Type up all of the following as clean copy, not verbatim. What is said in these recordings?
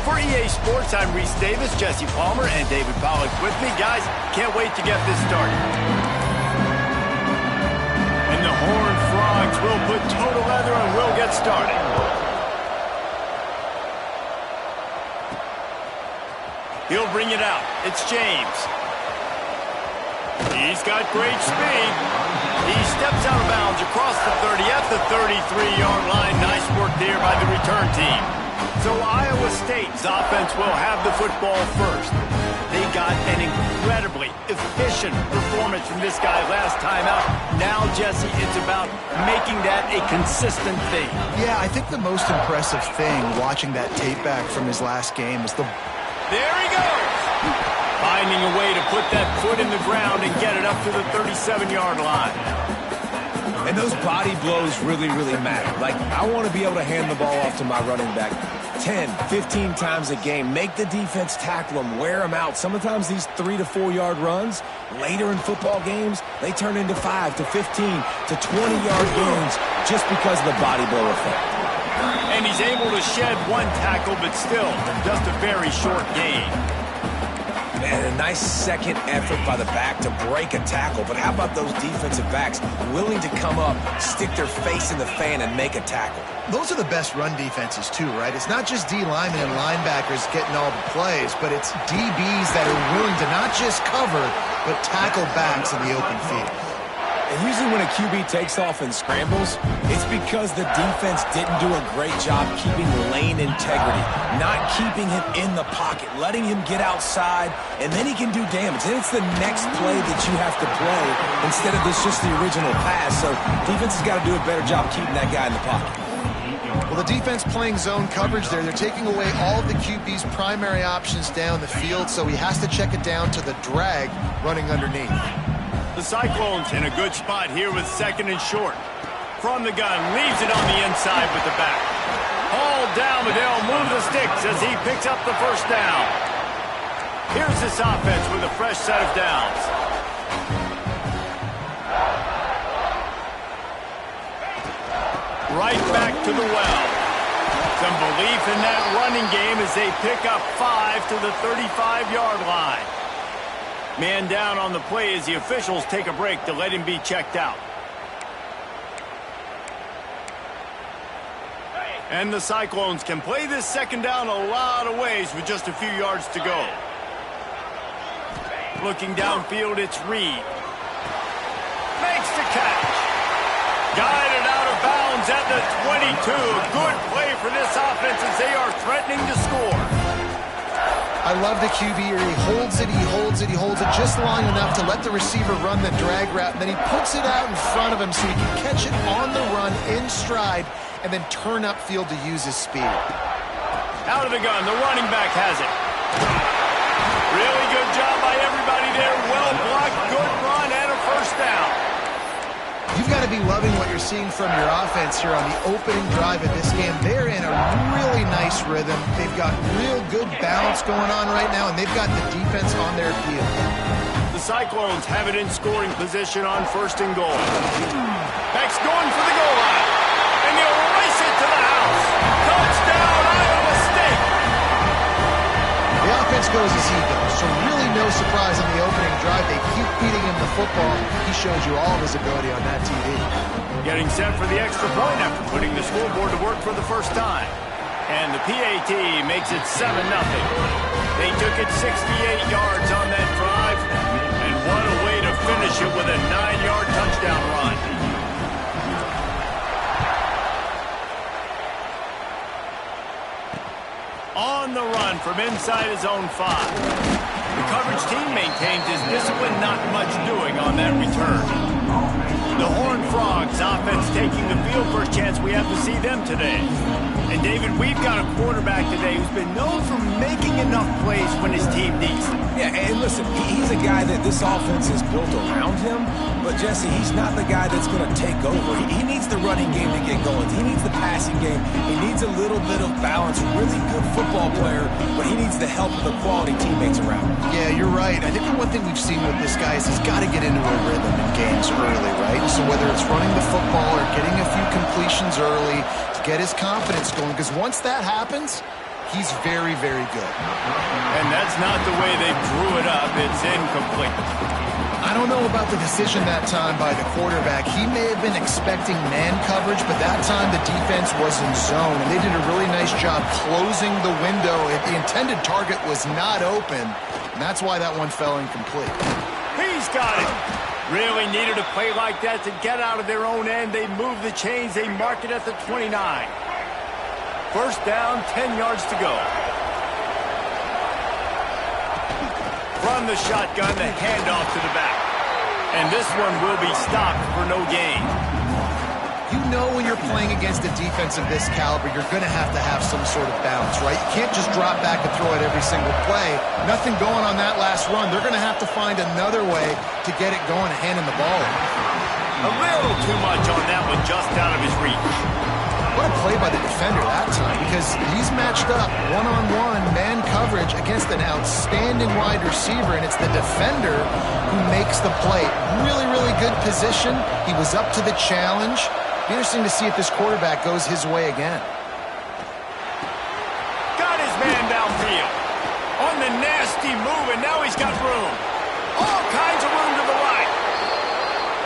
For EA Sports, I'm Reese Davis, Jesse Palmer, and David Pollack with me. Guys, can't wait to get this started. And the Horned Frogs will put toe to leather and we'll get started. He'll bring it out. It's James. He's got great speed. He steps out of bounds across the 30 at the 33-yard line. Nice work there by the return team. So Iowa State's offense will have the football first. They got an incredibly efficient performance from this guy last time out. Now, Jesse, it's about making that a consistent thing. Yeah, I think the most impressive thing watching that tape back from his last game is the... There he goes! Finding a way to put that foot in the ground and get it up to the 37-yard line. And those body blows really, really matter. Like, I want to be able to hand the ball off to my running back 10, 15 times a game. Make the defense tackle them, wear them out. Sometimes these 3 to 4 yard runs, later in football games, they turn into 5 to 15 to 20-yard gains just because of the body blow effect. And he's able to shed one tackle, but still just a very short gain. Man, a nice second effort by the back to break a tackle. But how about those defensive backs willing to come up, stick their face in the fan, and make a tackle? Those are the best run defenses, too, right? It's not just D linemen and linebackers getting all the plays, but it's DBs that are willing to not just cover, but tackle backs in the open field. And usually when a QB takes off and scrambles, it's because the defense didn't do a great job keeping lane integrity, not keeping him in the pocket, letting him get outside, and then he can do damage. And it's the next play that you have to play instead of this just the original pass. So defense has got to do a better job keeping that guy in the pocket. Well, the defense playing zone coverage there. They're taking away all of the QB's primary options down the field, so he has to check it down to the drag running underneath. The Cyclones in a good spot here with second and short. From the gun, leaves it on the inside with the back. Hauled down, but they'll move the sticks as he picks up the first down. Here's this offense with a fresh set of downs. Right back to the well. Some belief in that running game as they pick up 5 to the 35-yard line. Man down on the play as the officials take a break to let him be checked out. And the Cyclones can play this second down a lot of ways with just a few yards to go. Looking downfield, it's Reed. Makes the catch. Guided out of bounds at the 22. Good play for this offense as they are threatening to score. I love the QB here. He holds it, he holds it, he holds it just long enough to let the receiver run the drag route, and then he puts it out in front of him so he can catch it on the run in stride and then turn upfield to use his speed. Out of the gun, the running back has it. Really good job by everybody there. Well blocked, good run, and a first down. You've got to be loving what you're seeing from your offense here on the opening drive of this game. They're in a really nice rhythm. They've got real good balance going on right now, and they've got the defense on their field. The Cyclones have it in scoring position on first and goal. Beck's going for the goal line, and he'll race it to the house. Touchdown, Iowa State! The offense goes as he goes, so really no surprise on the opening drive. They keep feeding him the football. He shows you all of his ability on that TV. Getting set for the extra point after putting the scoreboard to work for the first time. And the PAT makes it 7-0. They took it 68 yards on that drive, and what a way to finish it with a 9-yard touchdown run. On the run from inside his own 5. The coverage team maintains his discipline, not much doing on that return. The Horned Frogs offense taking the field. First chance we have to see them today. And David, we've got a quarterback today who's been known for making enough plays when his team needs them. Yeah, and listen, he's a guy that this offense is built around him, but Jesse, he's not the guy that's going to take over. He needs the running game to get going. He needs the passing game. He needs a little bit of balance. Really good football player, but he needs the help of the quality teammates around him. Yeah, you're right. I think the one thing we've seen with this guy is he's got to get into a rhythm in games early, right? So whether it's running the football or getting a few completions early to get his confidence going, because once that happens, He's very, very good. And that's not the way they drew it up. It's incomplete. I don't know about the decision that time by the quarterback. He may have been expecting man coverage, but that time the defense was in zone, and they did a really nice job closing the window. The intended target was not open, and that's why that one fell incomplete. He's got it. Really needed a play like that to get out of their own end. They move the chains. They mark it at the 29. First down, 10 yards to go. From the shotgun, the handoff to the back. And this one will be stopped for no gain. You know when you're playing against a defense of this caliber, you're going to have some sort of balance, right? You can't just drop back and throw it every single play. Nothing going on that last run. They're going to have to find another way to get it going and handing the ball. A little too much on that one, just out of his reach. What a play by the defender that time, because he's matched up one-on-one man coverage against an outstanding wide receiver, and it's the defender who makes the play. Really, really good position. He was up to the challenge. Be interesting to see if this quarterback goes his way again. Got his man downfield. On the nasty move, and now he's got room. All kinds of room to the right.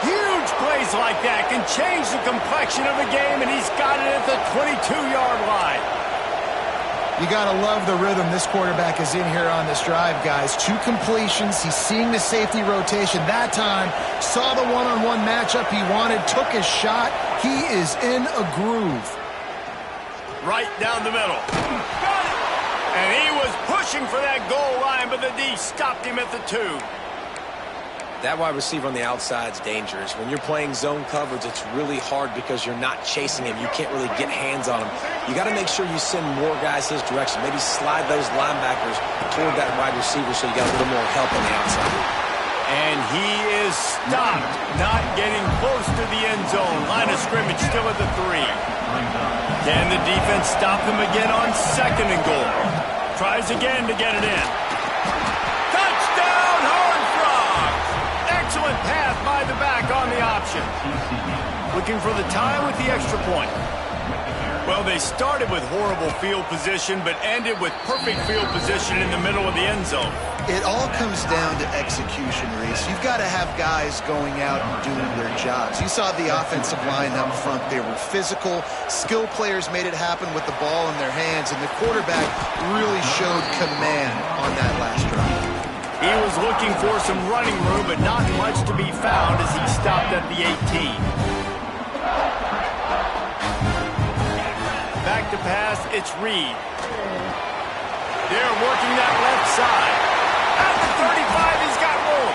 Huge plays like that can change the complexion of a game, and he's got it at the 22-yard line. You got to love the rhythm this quarterback is in here on this drive, guys. 2 completions. He's seeing the safety rotation. That time, saw the one-on-one matchup he wanted, took his shot. He is in a groove. Right down the middle. Got it! And he was pushing for that goal line, but the D stopped him at the 2. That wide receiver on the outside is dangerous. When you're playing zone coverage, it's really hard because you're not chasing him. You can't really get hands on him. You got to make sure you send more guys his direction. Maybe slide those linebackers toward that wide receiver so you got a little more help on the outside. And he is stopped, not getting close to the end zone. Line of scrimmage still at the 3. Can the defense stop him again on 2nd and goal? Tries again to get it in. Touchdown, Horned Frogs! Excellent pass by the back on the option. Looking for the tie with the extra point. Well, they started with horrible field position, but ended with perfect field position in the middle of the end zone. It all comes down to execution, Reese. You've got to have guys going out and doing their jobs. You saw the offensive line up front. They were physical. Skill players made it happen with the ball in their hands, and the quarterback really showed command on that last drive. He was looking for some running room, but not much to be found as he stopped at the 18. Back to pass, it's Reed. They're working that left side. At the 35, he's got room.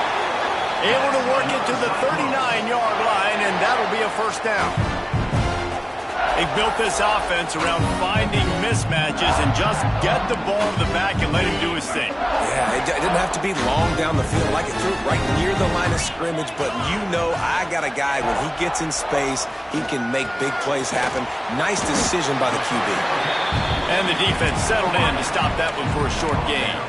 Able to work it to the 39-yard line, and that'll be a first down. They built this offense around finding mismatches and just get the ball in the back and let him do his thing. Yeah, it didn't have to be long down the field. Like it threw it right near the line of scrimmage, but you know I got a guy, when he gets in space, he can make big plays happen. Nice decision by the QB. And the defense settled in to stop that one for a short gain.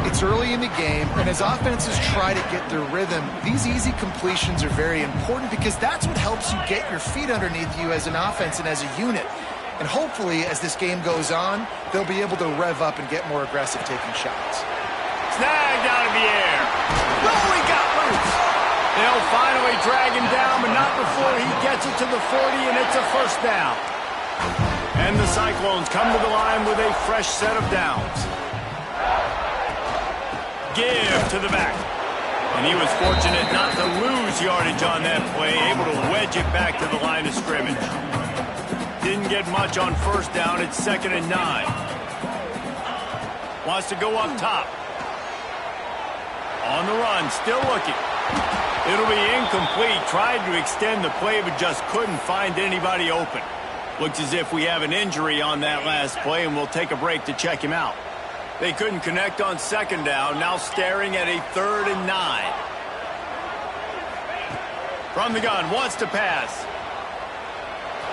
It's early in the game, and as offenses try to get their rhythm, these easy completions are very important because that's what helps you get your feet underneath you as an offense and as a unit. And hopefully, as this game goes on, they'll be able to rev up and get more aggressive taking shots. Snagged out of the air. Oh, he got loose. They'll finally drag him down, but not before he gets it to the 40, and it's a first down. And the Cyclones come to the line with a fresh set of downs. Give to the back. And he was fortunate not to lose yardage on that play, able to wedge it back to the line of scrimmage. Didn't get much on first down. It's 2nd and 9. Wants to go up top. On the run, still looking. It'll be incomplete. Tried to extend the play, but just couldn't find anybody open. Looks as if we have an injury on that last play, and we'll take a break to check him out. They couldn't connect on 2nd down, now staring at a 3rd and 9. From the gun, wants to pass.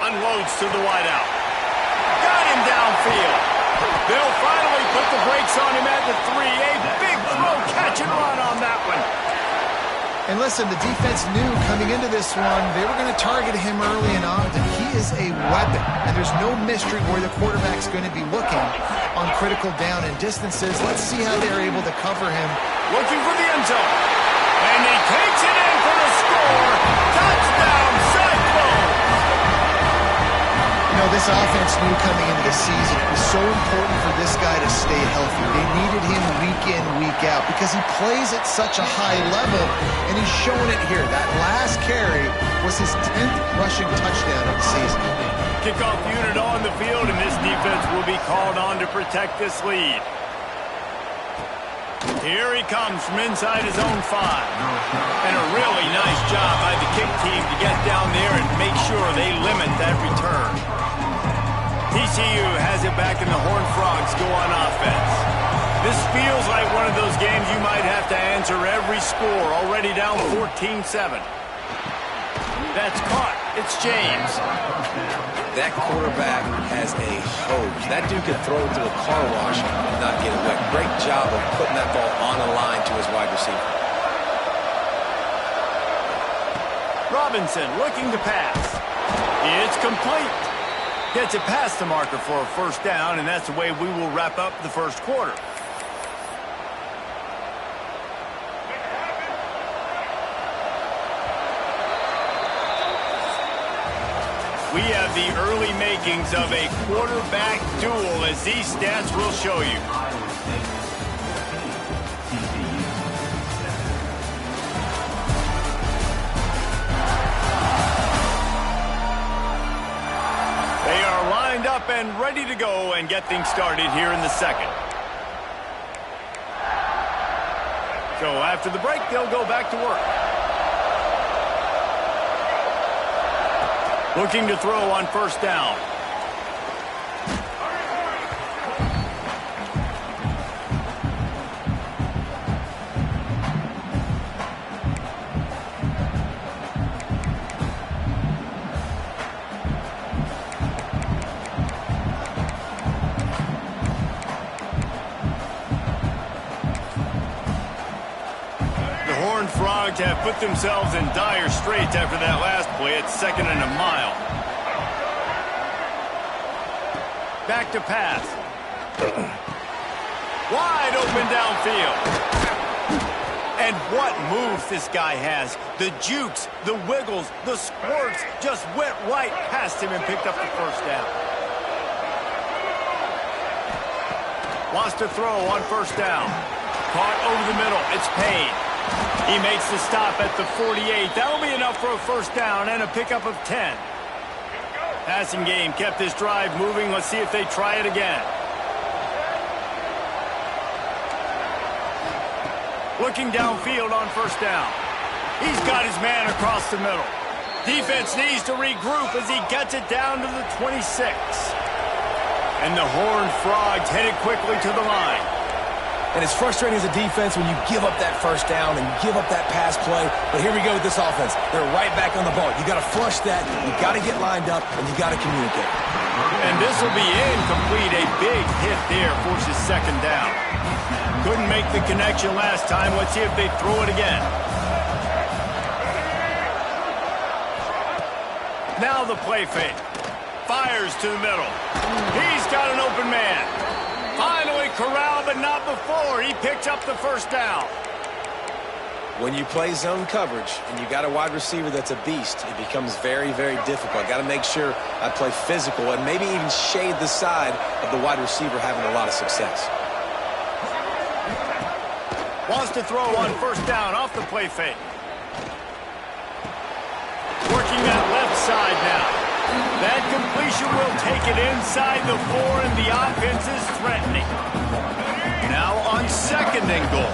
Unloads to the wideout. Got him downfield. They'll finally put the brakes on him at the 3. A big throw, catch and run on that one. And listen, the defense knew coming into this one, they were going to target him early and often. He is a weapon, and there's no mystery where the quarterback's going to be looking on critical down and distances. Let's see how they're able to cover him. Looking for the end zone. And he takes it in for the score. Touchdown, Cyclones! You know, this offense knew coming into the season it was so important for this guy to stay healthy. They needed him week in, week out because he plays at such a high level, and he's showing it here. That last carry was his 10th rushing touchdown of the season. Kickoff unit on the field, and this defense will be called on to protect this lead. Here he comes from inside his own 5. And a really nice job by the kick team to get down there and make sure they limit that return. TCU has it back, and the Horned Frogs go on offense. This feels like one of those games you might have to answer every score, already down 14-7. That's caught. It's James. That quarterback has a hose. That dude could throw it through a car wash and not get it wet. Great job of putting that ball on the line to his wide receiver. Robinson looking to pass. It's complete. Gets it past the marker for a first down, and that's the way we will wrap up the first quarter. We have the early makings of a quarterback duel, as these stats will show you. They are lined up and ready to go and get things started here in the second. So after the break, they'll go back to work. Looking to throw on first down. Frogs have put themselves in dire straits after that last play. It's 2nd and a mile. Back to pass. Wide open downfield. And what moves this guy has. The jukes, the wiggles, the squirts just went right past him and picked up the first down. Wants to throw on first down. Caught over the middle. It's Payne. He makes the stop at the 48. That'll be enough for a first down and a pickup of 10. Passing game kept this drive moving. Let's see if they try it again. Looking downfield on first down. He's got his man across the middle. Defense needs to regroup as he gets it down to the 26. And the Horned Frogs headed quickly to the line. And it's frustrating as a defense when you give up that first down and give up that pass play. But here we go with this offense. They're right back on the ball. You got to flush that. You got to get lined up, and you got to communicate. And this will be incomplete. A big hit there forces second down. Couldn't make the connection last time. Let's see if they throw it again. Now the play fake. Fires to the middle. He's got an open man. Finally corralled, but not before. He picks up the first down. When you play zone coverage and you got a wide receiver that's a beast, it becomes very, very difficult. Got to make sure I play physical and maybe even shade the side of the wide receiver having a lot of success. Wants to throw on first down off the play fake. Working that left side now. That completion will take it inside the 4, and the offense is threatening. Now on 2nd and goal.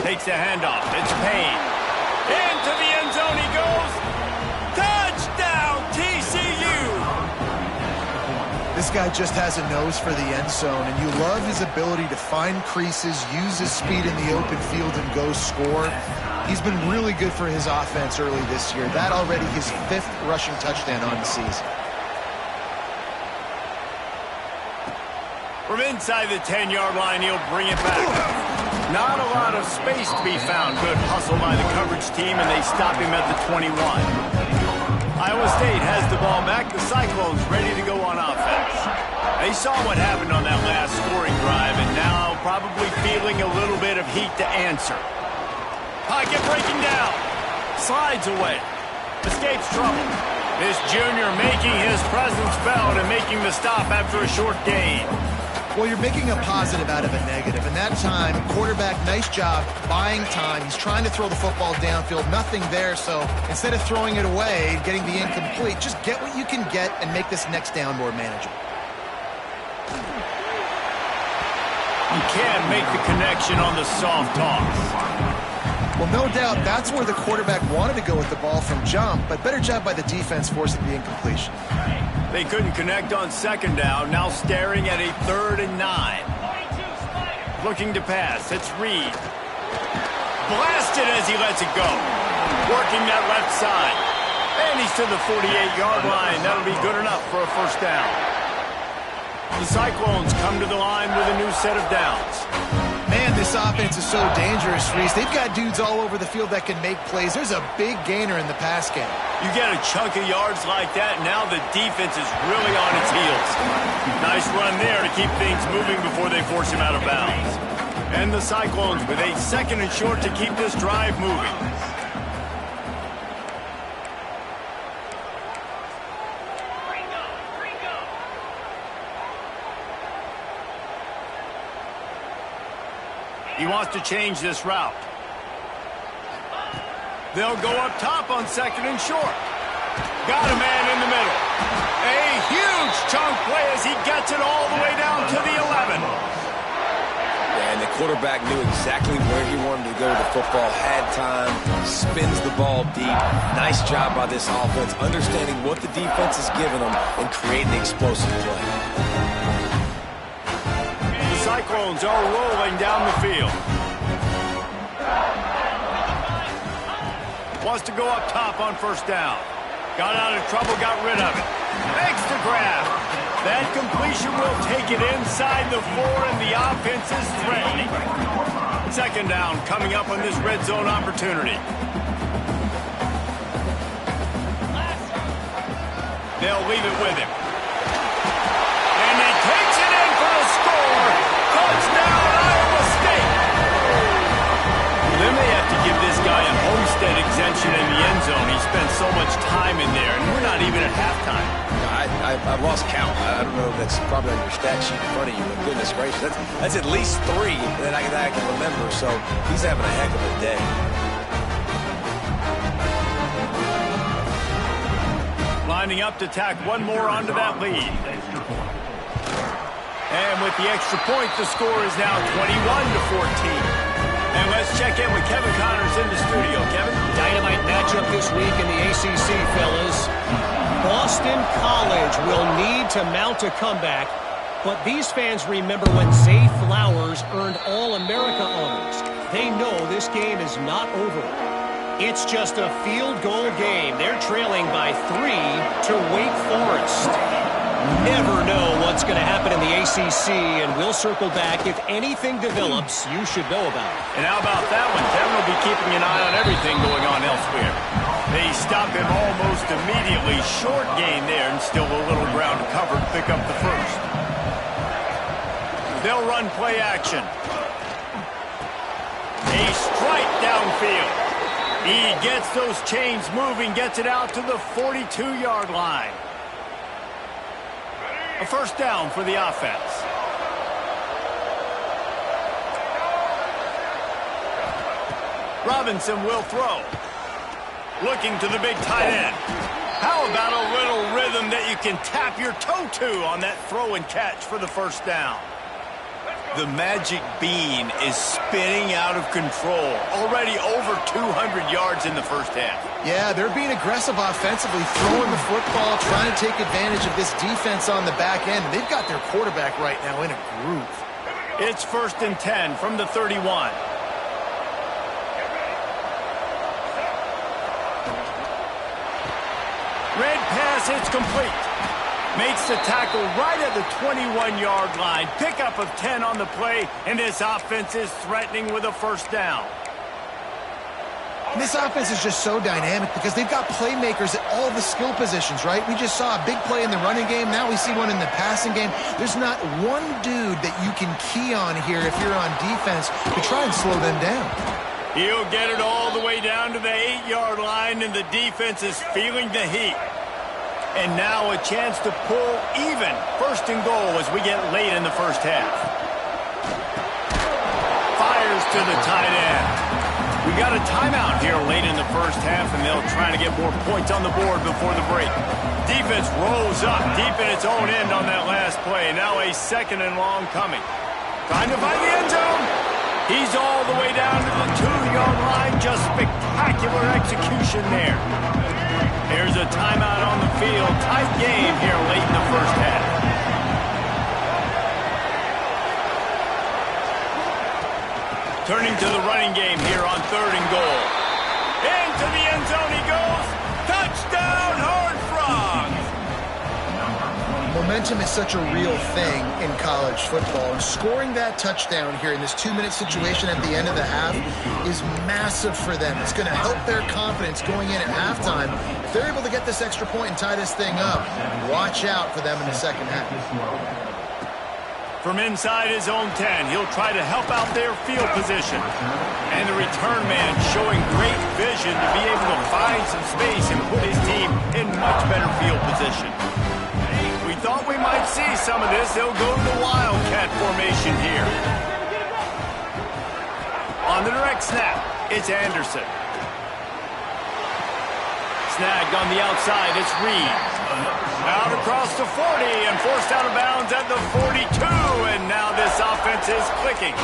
Takes a handoff. It's Payne. Into the end zone he goes. Touchdown, TCU! This guy just has a nose for the end zone, and you love his ability to find creases, use his speed in the open field, and go score. He's been really good for his offense early this year. That already his 5th rushing touchdown on the season. From inside the 10-yard line, he'll bring it back. Not a lot of space to be found. Good hustle by the coverage team, and they stop him at the 21. Iowa State has the ball back. The Cyclones ready to go on offense. They saw what happened on that last scoring drive, and now probably feeling a little bit of heat to answer. Pocket breaking down. Slides away. Escapes trouble. This junior making his presence felt and making the stop after a short gain. Well, you're making a positive out of a negative. And that time, quarterback, nice job buying time. He's trying to throw the football downfield. Nothing there. So instead of throwing it away, getting the incomplete, just get what you can get and make this next down more manageable. You can't make the connection on the soft toss. Well, no doubt that's where the quarterback wanted to go with the ball from jump, but better job by the defense forcing the incompletion. They couldn't connect on second down, now staring at a 3rd and 9. Looking to pass, it's Reed. Blasted as he lets it go. Working that left side. And he's to the 48-yard line. That'll be good enough for a first down. The Cyclones come to the line with a new set of downs. Man, this offense is so dangerous, Reese. They've got dudes all over the field that can make plays. There's a big gainer in the pass game. You get a chunk of yards like that, now the defense is really on its heels. Nice run there to keep things moving before they force him out of bounds. And the Cyclones with a 2nd and short to keep this drive moving. He wants to change this route. They'll go up top on 2nd and short. Got a man in the middle. A huge chunk play as he gets it all the way down to the 11. Yeah, and the quarterback knew exactly where he wanted to go with the football, had time, spins the ball deep. Nice job by this offense, understanding what the defense is giving them and creating the explosive play. Cyclones are rolling down the field. Wants to go up top on first down. Got out of trouble, got rid of it. Makes the grab. That completion will take it inside the 4, and the offense is threatening. 2nd down coming up on this red zone opportunity. They'll leave it with him. And he takes it in for a score. Touchdown, Iowa State! Then they have to give this guy a homestead exemption in the end zone. He spent so much time in there, and we're not even at halftime. I've lost count. I don't know if that's probably on your stat sheet in front of you, but goodness gracious, that's at least 3 that I can remember, so he's having a heck of a day. Lining up to tack one more onto that lead. And with the extra point, the score is now 21-14. And let's check in with Kevin Connors in the studio. Kevin? Dynamite matchup this week in the ACC, fellas. Boston College will need to mount a comeback, but these fans remember when Zay Flowers earned All-America honors. They know this game is not over. It's just a field goal game. They're trailing by 3 to Wake Forest. Never know what's going to happen in the ACC, and we'll circle back. If anything develops, you should know about it. And how about that one? Kevin will be keeping an eye on everything going on elsewhere. They stop him almost immediately. Short gain there, and still a little ground to cover to pick up the first. They'll run play action. A strike downfield. He gets those chains moving, gets it out to the 42-yard line. A first down for the offense. Robinson will throw. Looking to the big tight end. How about a little rhythm that you can tap your toe to on that throw and catch for the first down? The magic bean is spinning out of control. Already over 200 yards in the first half. Yeah, they're being aggressive offensively, throwing the football, trying to take advantage of this defense on the back end. They've got their quarterback right now in a groove. It's 1st and 10 from the 31. Red pass, it's complete. Makes the tackle right at the 21-yard line. Pickup of 10 on the play, and this offense is threatening with a first down. And this offense is just so dynamic because they've got playmakers at all the skill positions, right? We just saw a big play in the running game. Now we see one in the passing game. There's not one dude that you can key on here if you're on defense to try and slow them down. He'll get it all the way down to the 8-yard line, and the defense is feeling the heat. And now a chance to pull even. First and goal as we get late in the first half. Fires to the tight end. We got a timeout here late in the first half, and they'll try to get more points on the board before the break. Defense rolls up deep in its own end on that last play. Now a second and long coming. Trying to find the end zone. He's all the way down to the 2-yard line. Just spectacular execution there. Here's a timeout on the field. Tight game here late in the first half. Turning to the running game here on 3rd and goal. Into the end zone he goes. Touchdown, Horned Frogs! Momentum is such a real thing in college football, and scoring that touchdown here in this 2-minute situation at the end of the half is massive for them. It's going to help their confidence going in at halftime. If they're able to get this extra point and tie this thing up, watch out for them in the second half. From inside his own 10, he'll try to help out their field position. And the return man showing great vision to be able to find some space and put his team in much better field position. We thought we might see some of this. He'll go to the Wildcat formation here. On the direct snap, it's Anderson. Snagged on the outside, it's Reed. Out across the 40 and forced out of bounds at the 42, and now this offense is clicking.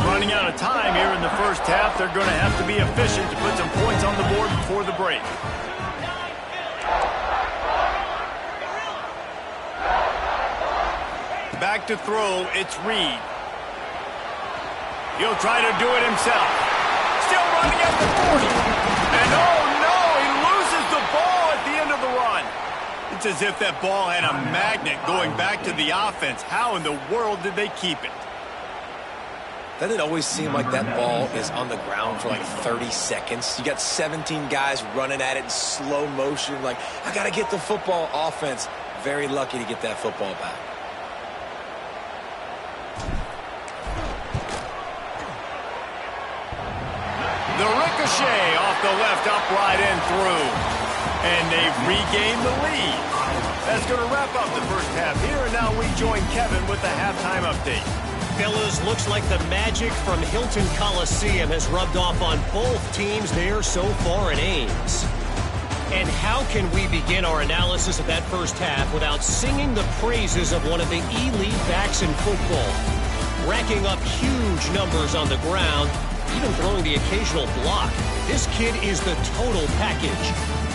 Running out of time here in the first half. They're going to have to be efficient to put some points on the board before the break. Back to throw, it's Reed. He'll try to do it himself. Still running at the 40. And oh no, he loses the ball at the end of the run. It's as if that ball had a magnet going back to the offense. How in the world did they keep it? Doesn't it always seem like that ball is on the ground for like 30 seconds? You got 17 guys running at it in slow motion. Like, I got to get the football. Offense, very lucky to get that football back. The ricochet off the left upright and through. And they've regained the lead. That's going to wrap up the first half here. And now we join Kevin with the halftime update. Fellas, looks like the magic from Hilton Coliseum has rubbed off on both teams there so far in Ames. And how can we begin our analysis of that first half without singing the praises of one of the elite backs in football? Racking up huge numbers on the ground, even throwing the occasional block. This kid is the total package.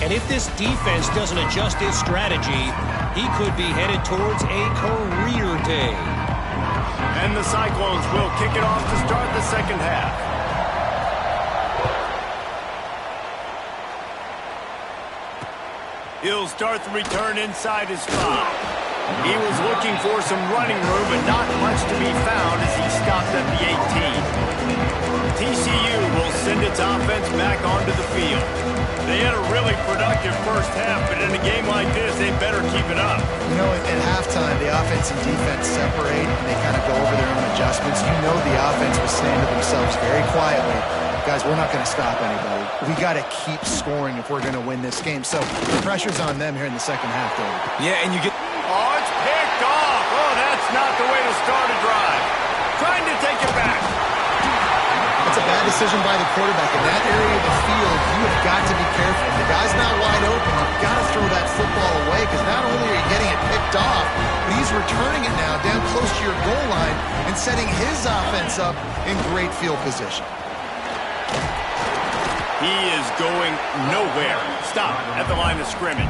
And if this defense doesn't adjust its strategy, he could be headed towards a career day. And the Cyclones will kick it off to start the second half. He'll start the return inside his 5. He was looking for some running room, but not much to be found as he stopped at the 18. TCU will send its offense back onto the field. They had a really productive first half, but in a game like this, they better keep it up. You know, at halftime, the offense and defense separate, and they kind of go over their own adjustments. You know the offense was saying to themselves very quietly, guys, we're not going to stop anybody. We got to keep scoring if we're going to win this game. So the pressure's on them here in the second half, David. Yeah, and you get... Oh, it's picked off. Oh, that's not the way to start a drive. Trying to take it back. That's a bad decision by the quarterback. In that area of the field, you have got to be careful. If the guy's not wide open, you've got to throw that football away because not only are you getting it picked off, but he's returning it now down close to your goal line and setting his offense up in great field position. He is going nowhere. Stop at the line of scrimmage.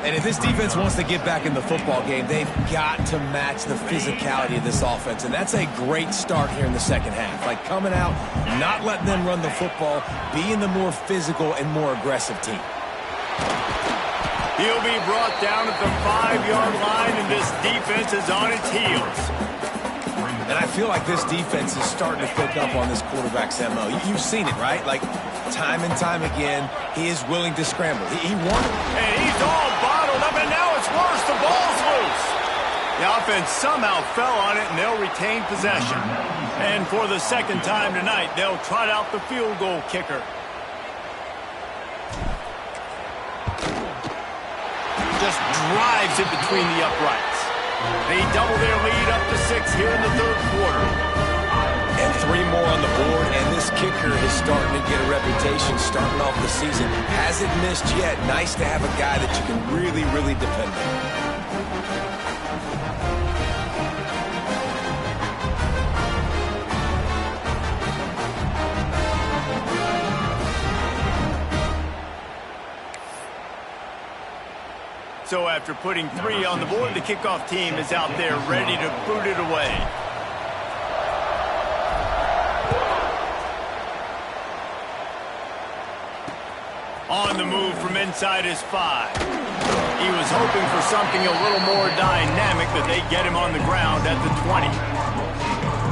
And if this defense wants to get back in the football game, they've got to match the physicality of this offense. And that's a great start here in the second half. Like coming out, not letting them run the football, being the more physical and more aggressive team. He'll be brought down at the 5-yard line, and this defense is on its heels. And I feel like this defense is starting to pick up on this quarterback's MO. You've seen it, right? Like, time and time again, he is willing to scramble. He won it. And he's all bottled up, and now it's worse. The ball's loose. The offense somehow fell on it, and they'll retain possession. And for the second time tonight, they'll trot out the field goal kicker. Just drives it between the uprights. They double their lead up to 6 here in the third quarter. And 3 more on the board, and this kicker is starting to get a reputation starting off the season. Hasn't missed yet. Nice to have a guy that you can really, really depend on. So after putting 3 on the board, the kickoff team is out there ready to boot it away. On the move from inside his 5. He was hoping for something a little more dynamic, but they get him on the ground at the 20.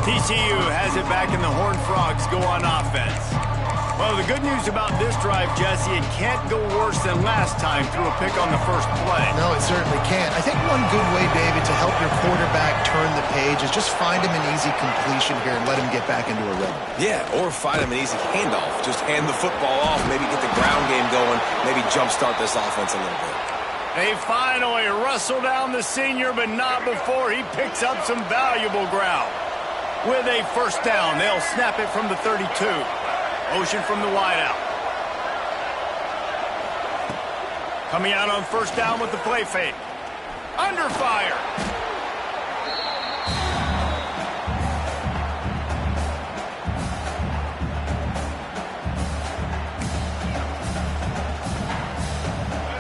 TCU has it back, and the Horned Frogs go on offense. Well, the good news about this drive, Jesse, it can't go worse than last time through a pick on the first play. No, it certainly can't. I think one good way, David, to help your quarterback turn the page is just find him an easy completion here and let him get back into a rhythm. Yeah, or find him an easy handoff. Just hand the football off, maybe get the ground game going, maybe jumpstart this offense a little bit. They finally wrestle down the senior, but not before he picks up some valuable ground. With a first down, they'll snap it from the 32. Motion from the wideout. Coming out on first down with the play fake. Under fire.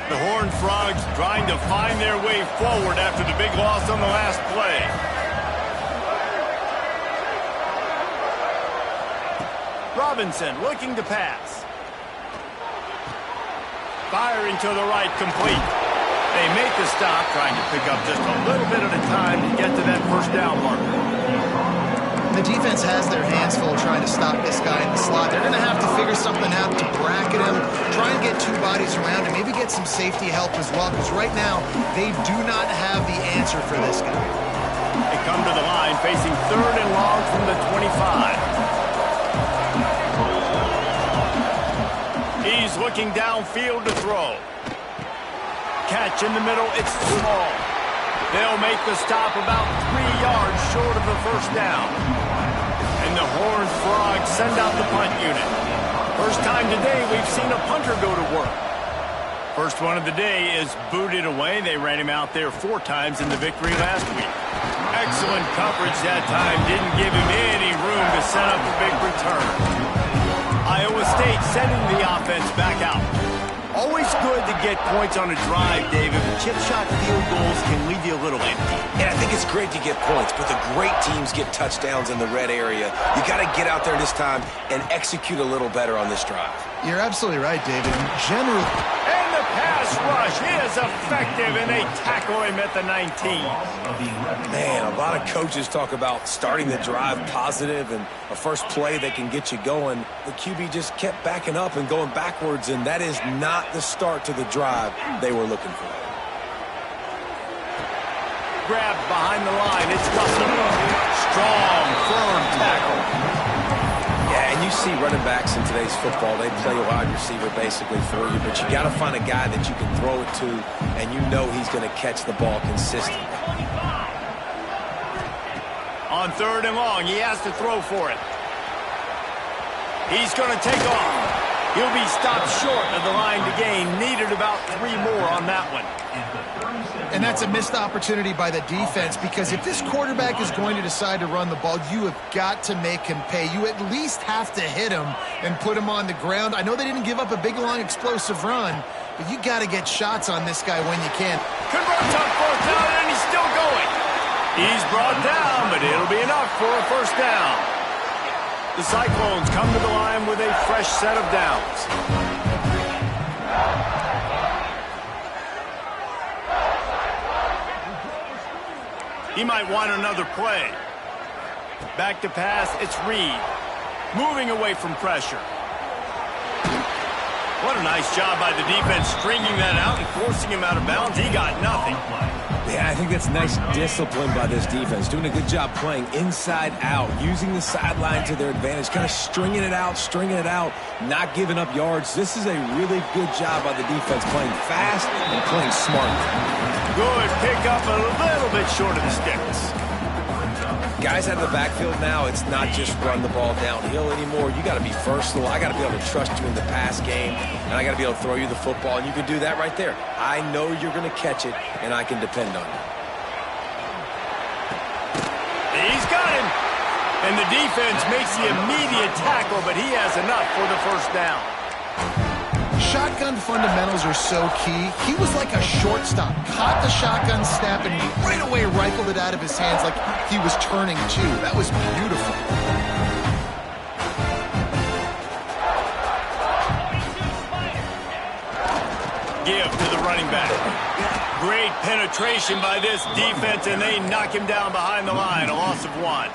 The Horned Frogs trying to find their way forward after the big loss on the last play. Robinson looking to pass. Firing to the right, complete. They make the stop, trying to pick up just a little bit at a time to get to that first down marker. The defense has their hands full trying to stop this guy in the slot. They're going to have to figure something out to bracket him, try and get 2 bodies around him, maybe get some safety help as well, because right now they do not have the answer for this guy. They come to the line facing 3rd and long from the 25. He's looking downfield to throw. Catch in the middle, it's small. They'll make the stop about 3 yards short of the first down. And the Horned Frogs send out the punt unit. First time today we've seen a punter go to work. First one of the day is booted away. They ran him out there 4 times in the victory last week. Excellent coverage that time. Didn't give him any room to set up a big return. Iowa State sending the offense back out. Always good to get points on a drive, David, but chip shot field goals can leave you a little empty. And I think it's great to get points, but the great teams get touchdowns in the red area. You got to get out there this time and execute a little better on this drive. You're absolutely right, David. Generally, and the pass rush is effective, and they tackle him at the 19. Man, a lot of coaches talk about starting the drive positive and a first play that can get you going. The QB just kept backing up and going backwards, and that is not the start to the drive they were looking for. Grabbed behind the line, it's Russell. Strong, firm tackle. Yeah, and you see running backs in today's football, they play a wide receiver basically for you, but you got to find a guy that you can throw it to, and you know he's going to catch the ball consistently. On 3rd and long, he has to throw for it. He's going to take off. He'll be stopped short of the line to gain. Needed about 3 more on that one. and that's a missed opportunity by the defense, because if this quarterback is going to decide to run the ball, you have got to make him pay. You at least have to hit him and put him on the ground. I know they didn't give up a big, long, explosive run, but you got to get shots on this guy when you can. Converts on 4th down, and he's still going. He's brought down, but it'll be enough for a first down. The Cyclones come to the line with a fresh set of downs. He might want another play. Back to pass, it's Reed. Moving away from pressure. What a nice job by the defense stringing that out and forcing him out of bounds. He got nothing. Yeah, I think that's nice discipline by this defense. Doing a good job playing inside out, using the sideline to their advantage, kind of stringing it out, not giving up yards. This is a really good job by the defense, playing fast and playing smart. Good pick up, a little bit short of the sticks. Guys out of the backfield now, it's not just run the ball downhill anymore. You got to be versatile. I got to be able to trust you in the pass game, and I got to be able to throw you the football, and you can do that right there. I know you're going to catch it, and I can depend on you. He's got him. And the defense makes the immediate tackle, but he has enough for the first down. Shotgun fundamentals are so key. He was like a shortstop. Caught the shotgun snap and right away rifled it out of his hands like he was turning two. That was beautiful. Give to the running back. Great penetration by this defense, and they knock him down behind the line. A loss of 1.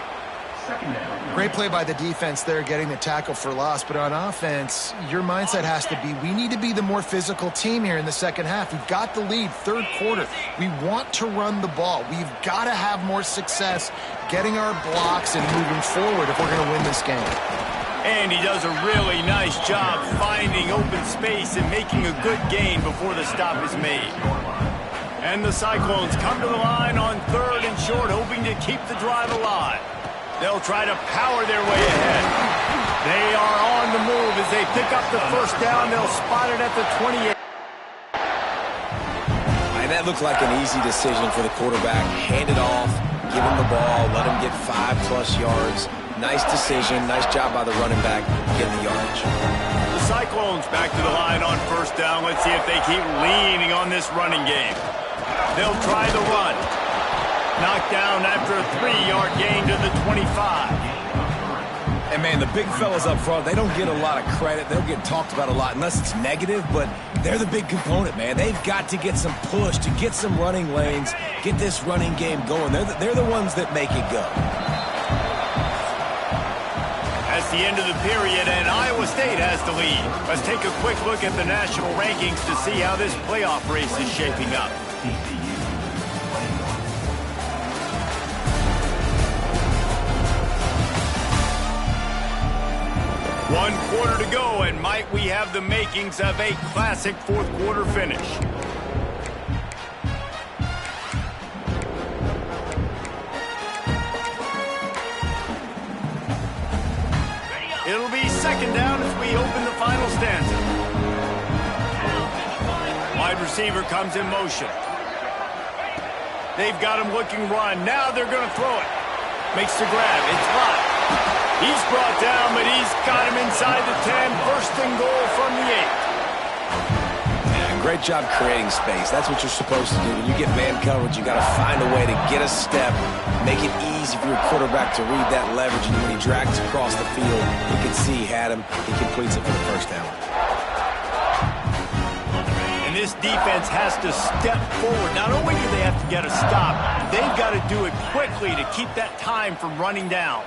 Great play by the defense there, getting the tackle for loss. But on offense, your mindset has to be, we need to be the more physical team here in the second half. We've got the lead, third quarter. We want to run the ball. We've got to have more success getting our blocks and moving forward if we're going to win this game. And he does a really nice job finding open space and making a good gain before the stop is made. And the Cyclones come to the line on 3rd and short, hoping to keep the drive alive. They'll try to power their way ahead. They are on the move as they pick up the first down. They'll spot it at the 28. And that looked like an easy decision for the quarterback. Hand it off, give him the ball, let him get 5+ yards. Nice decision, nice job by the running back getting the yardage. The Cyclones back to the line on first down. Let's see if they keep leaning on this running game. They'll try the run. Knocked down after a 3-yard gain to the 25. And, man, the big fellas up front, they don't get a lot of credit. They don't get talked about a lot unless it's negative, but they're the big component, man. They've got to get some push, to get some running lanes, get this running game going. They're the ones that make it go. That's the end of the period, and Iowa State has the lead. Let's take a quick look at the national rankings to see how this playoff race is shaping up. One quarter to go, and might we have the makings of a classic fourth quarter finish. It'll be second down as we open the final stanza. Wide receiver comes in motion. They've got him looking run. Now they're going to throw it. Makes the grab. It's locked. He's brought down, but he's got him inside the 10. First and goal from the 8. Yeah, great job creating space. That's what you're supposed to do. When you get man coverage, you got to find a way to get a step, make it easy for your quarterback to read that leverage, and when he drags across the field, you can see he had him. He completes it for the first down. And this defense has to step forward. Not only do they have to get a stop, they've got to do it quickly to keep that time from running down.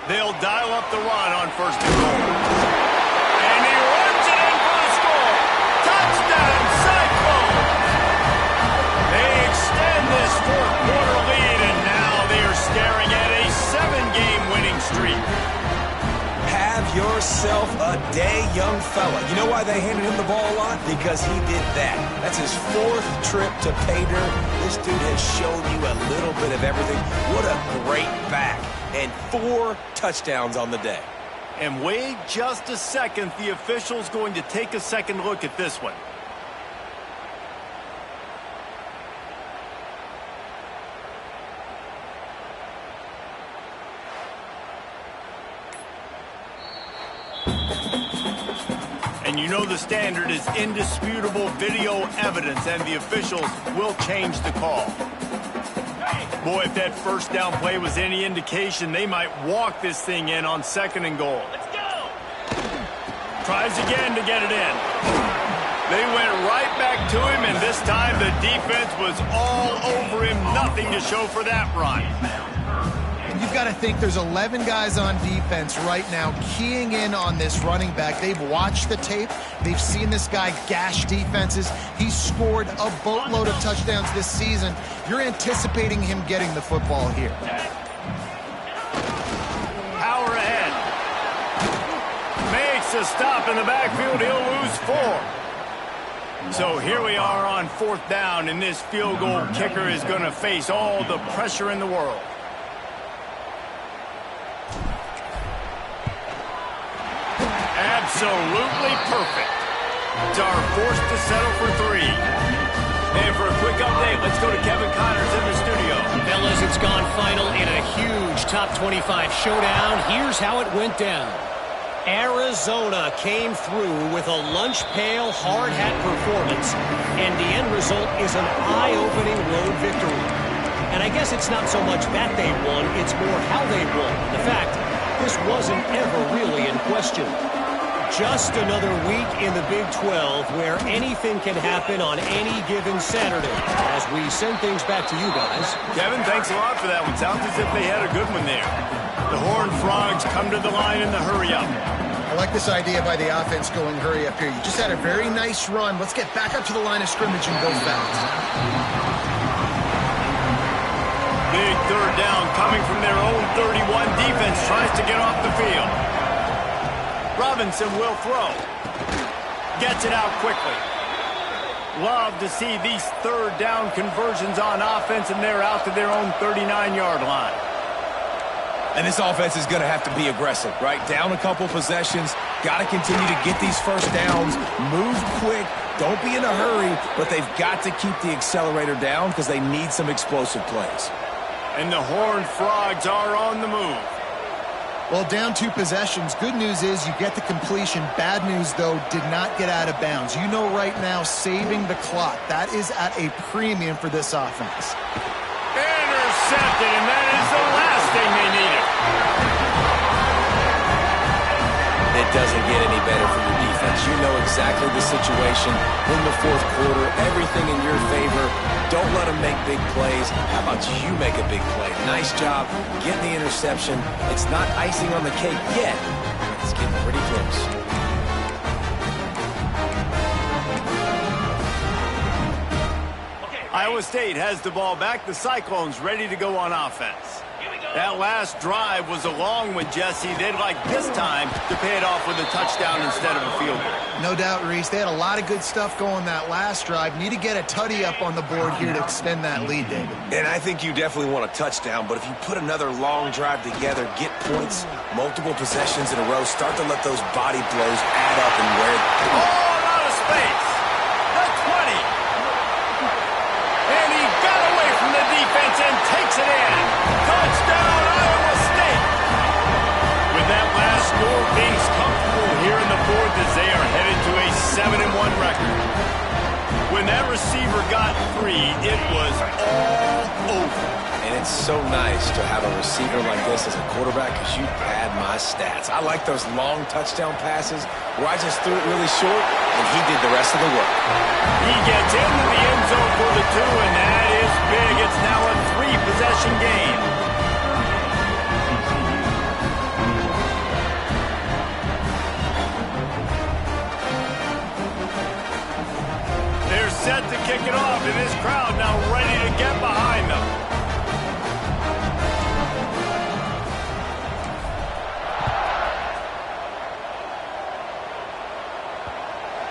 They'll dial up the run on first and goal. And he runs it in for the score. Touchdown, Cyclones! They extend this fourth quarter lead, and now they are staring at a 7-game winning streak. Have yourself a day, young fella. You know why they handed him the ball a lot? Because he did that. That's his 4th trip to pay dirt. This dude has shown you a little bit of everything. What a great back. And 4 touchdowns on the day. And wait just a second. The official's going to take a second look at this one. And you know the standard is indisputable video evidence, and the officials will change the call. Boy, if that first down play was any indication, they might walk this thing in on second and goal. Let's go! Tries again to get it in. They went right back to him, and this time the defense was all over him. Nothing to show for that run. You've got to think there's 11 guys on defense right now keying in on this running back. They've watched the tape. They've seen this guy gash defenses. He's scored a boatload of touchdowns this season. You're anticipating him getting the football here. Power ahead. Makes a stop in the backfield. He'll lose 4. So here we are on 4th down, and this field goal kicker is going to face all the pressure in the world. Absolutely perfect. Are forced to settle for 3. And for a quick update, let's go to Kevin Connors in the studio. Fellas, it's gone final in a huge top 25 showdown. Here's how it went down. Arizona came through with a lunch pail hard hat performance, and the end result is an eye-opening road victory. And I guess it's not so much that they won, it's more how they won. The fact, this wasn't ever really in question. Just another week in the Big 12 where anything can happen on any given Saturday. As we send things back to you guys. Kevin, thanks a lot for that one. Sounds as if they had a good one there. The Horned Frogs come to the line in the hurry-up. I like this idea by the offense going hurry up here. You just had a very nice run. Let's get back up to the line of scrimmage and go fast. Big 3rd down coming from their own 31. Defense tries to get off the field. Robinson will throw. Gets it out quickly. Love to see these 3rd down conversions on offense, and they're out to their own 39-yard line. And this offense is going to have to be aggressive, right? Down a couple possessions. Got to continue to get these first downs. Move quick. Don't be in a hurry, but they've got to keep the accelerator down because they need some explosive plays. And the Horned Frogs are on the move. Well, down 2 possessions. Good news is you get the completion. Bad news, though, did not get out of bounds. You know right now, saving the clock. That is at a premium for this offense. Intercepted, and that is the last thing they needed. It doesn't get any better for your defense. You know exactly the situation in the 4th quarter. Everything in your favor. Don't let them make big plays. How about you make a big play? Nice job getting the interception. It's not icing on the cake yet, but it's getting pretty close. Iowa State has the ball back. The Cyclones ready to go on offense. That last drive was a long one, Jesse. They'd like this time to pay it off with a touchdown instead of a field goal. No doubt, Reese. They had a lot of good stuff going that last drive. Need to get a tutty up on the board here to extend that lead, David. And I think you definitely want a touchdown, but if you put another long drive together, get points, multiple possessions in a row, start to let those body blows add up and wear. All out of space. The 20. And he got away from the defense and takes it in. Touchdown, Iowa State. With that last score, things comfortable here in the 4th as they are headed to a 7-1 record. When that receiver got 3, it was all over. And it's so nice to have a receiver like this as a quarterback because you pad my stats. I like those long touchdown passes where I just threw it really short and he did the rest of the work. He gets into the end zone for the 2, and that is big. It's now a 3-possession game. They're set to kick it off, and this crowd now ready to get behind them.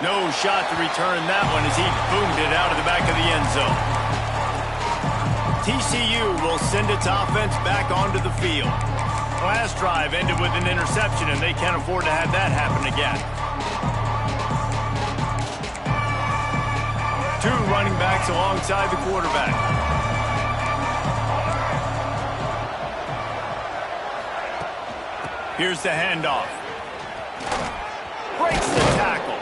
No shot to return that one as he boomed it out of the back of the end zone. TCU will send its offense back onto the field. Last drive ended with an interception, and they can't afford to have that happen again. 2 running backs alongside the quarterback. Here's the handoff. Breaks the tackle.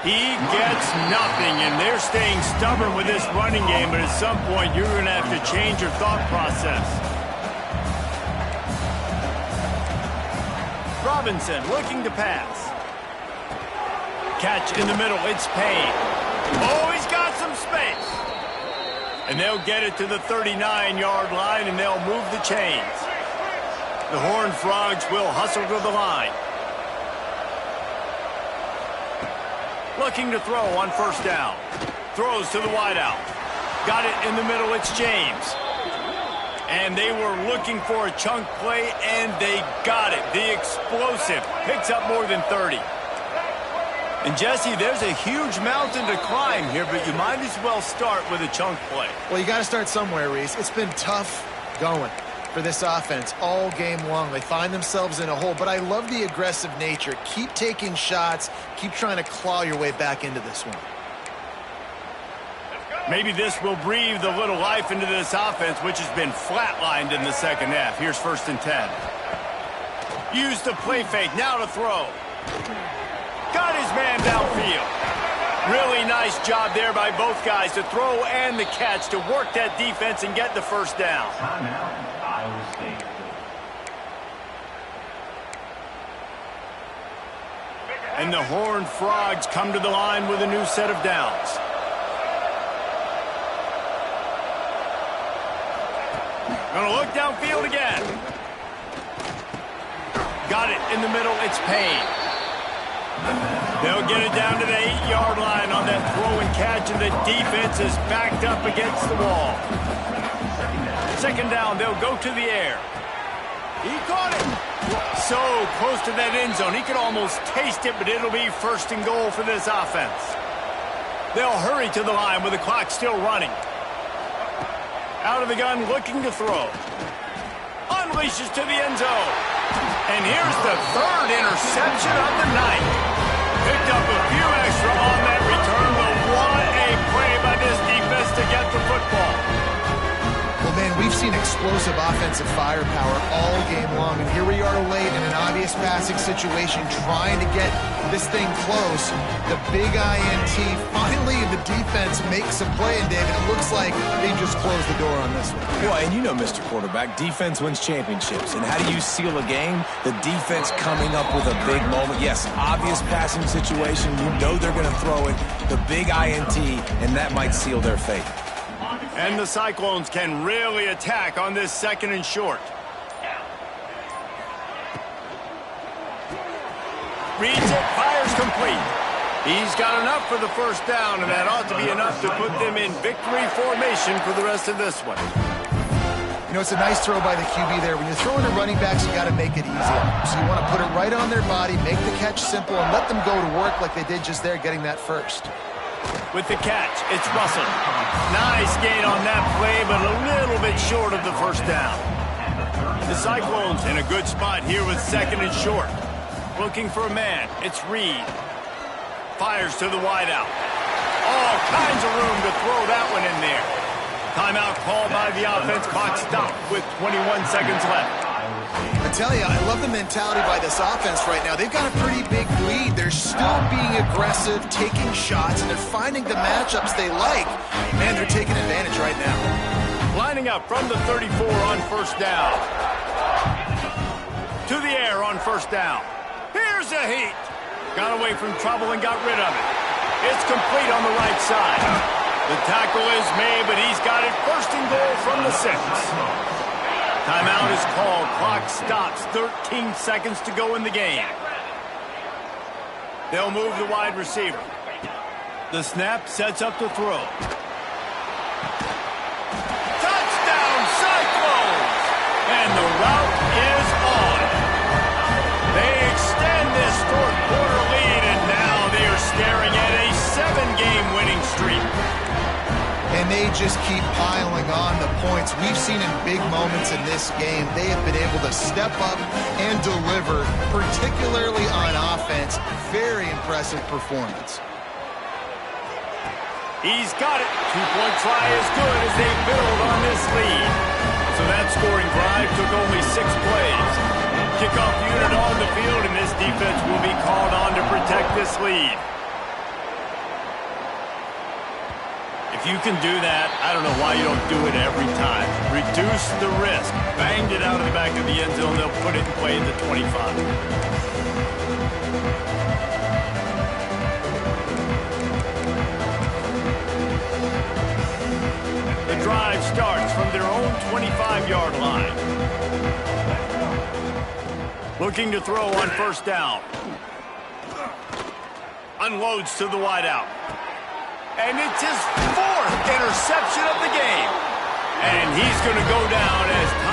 He gets nothing, and they're staying stubborn with this running game, but at some point you're going to have to change your thought process. Robinson looking to pass. Catch in the middle. It's Payne. Oh, he's got some space. And they'll get it to the 39-yard line, and they'll move the chains. The Horned Frogs will hustle to the line. Looking to throw on first down. Throws to the wideout. Got it in the middle. It's James. And they were looking for a chunk play, and they got it. The explosive picks up more than 30. And, Jesse, there's a huge mountain to climb here, but you might as well start with a chunk play. Well, you got to start somewhere, Reese. It's been tough going for this offense all game long. They find themselves in a hole, but I love the aggressive nature. Keep taking shots. Keep trying to claw your way back into this one. Maybe this will breathe a little life into this offense, which has been flatlined in the second half. Here's 1st and 10. Use the play fake. Now to throw. Got his man downfield. Really nice job there by both guys to throw and the catch to work that defense and get the first down. And the Horned Frogs come to the line with a new set of downs. Gonna look downfield again. Got it in the middle. It's Payne. They'll get it down to the 8-yard line on that throw and catch, and the defense is backed up against the wall. 2nd down, they'll go to the air. He caught it. So close to that end zone. He could almost taste it, but it'll be 1st and goal for this offense. They'll hurry to the line with the clock still running. Out of the gun, looking to throw. Unleashes to the end zone. And here's the 3rd interception of the night. Picked up a few extra on that return, but what a play by this defense to get the football. Well, man, we've seen explosive offensive firepower all game long, and here we are late in an obvious passing situation trying to get this thing close. The big INT, finally the defense makes a play, and David, it looks like they just closed the door on this one. Well, and you know, Mr. Quarterback, defense wins championships. And how do you seal a game? The defense coming up with a big moment. Yes, obvious passing situation. You know they're going to throw it. The big INT, and that might seal their fate. And the Cyclones can really attack on this 2nd and short. Reads it, fires complete. He's got enough for the first down, and that ought to be enough to put them in victory formation for the rest of this one. You know, it's a nice throw by the QB there. When you're throwing to running backs, you got to make it easy. So you want to put it right on their body, make the catch simple, and let them go to work like they did just there, getting that first. With the catch, it's Russell. Nice gain on that play, but a little bit short of the first down. The Cyclones in a good spot here with 2nd and short. Looking for a man. It's Reed. Fires to the wideout. All kinds of room to throw that one in there. Timeout called by the offense. Clock stopped with 21 seconds left. I tell you, I love the mentality by this offense right now. They've got a pretty big lead. They're still being aggressive, taking shots, and they're finding the matchups they like. Man, they're taking advantage right now. Lining up from the 34 on first down. To the air on first down. Here's a heat. Got away from trouble and got rid of it. It's complete on the right side. The tackle is made, but he's got it 1st and goal from the 6. Timeout is called. Clock stops. 13 seconds to go in the game. They'll move the wide receiver. The snap sets up the throw. Touchdown, Cyclones! And the route is on. They extend this 4th quarter lead, and now they are staring at a 7-game winning streak. And they just keep piling on the points. We've seen in big moments in this game, they have been able to step up and deliver, particularly on offense. Very impressive performance. He's got it. 2-point try is good as they build on this lead. So that scoring drive took only 6 plays. Kickoff unit on the field, and this defense will be called on to protect this lead. If you can do that, I don't know why you don't do it every time. Reduce the risk. Banged it out of the back of the end zone. They'll put it in play in the 25. 25-yard line. Looking to throw on first down. Unloads to the wideout. And it's his 4th interception of the game. And he's going to go down as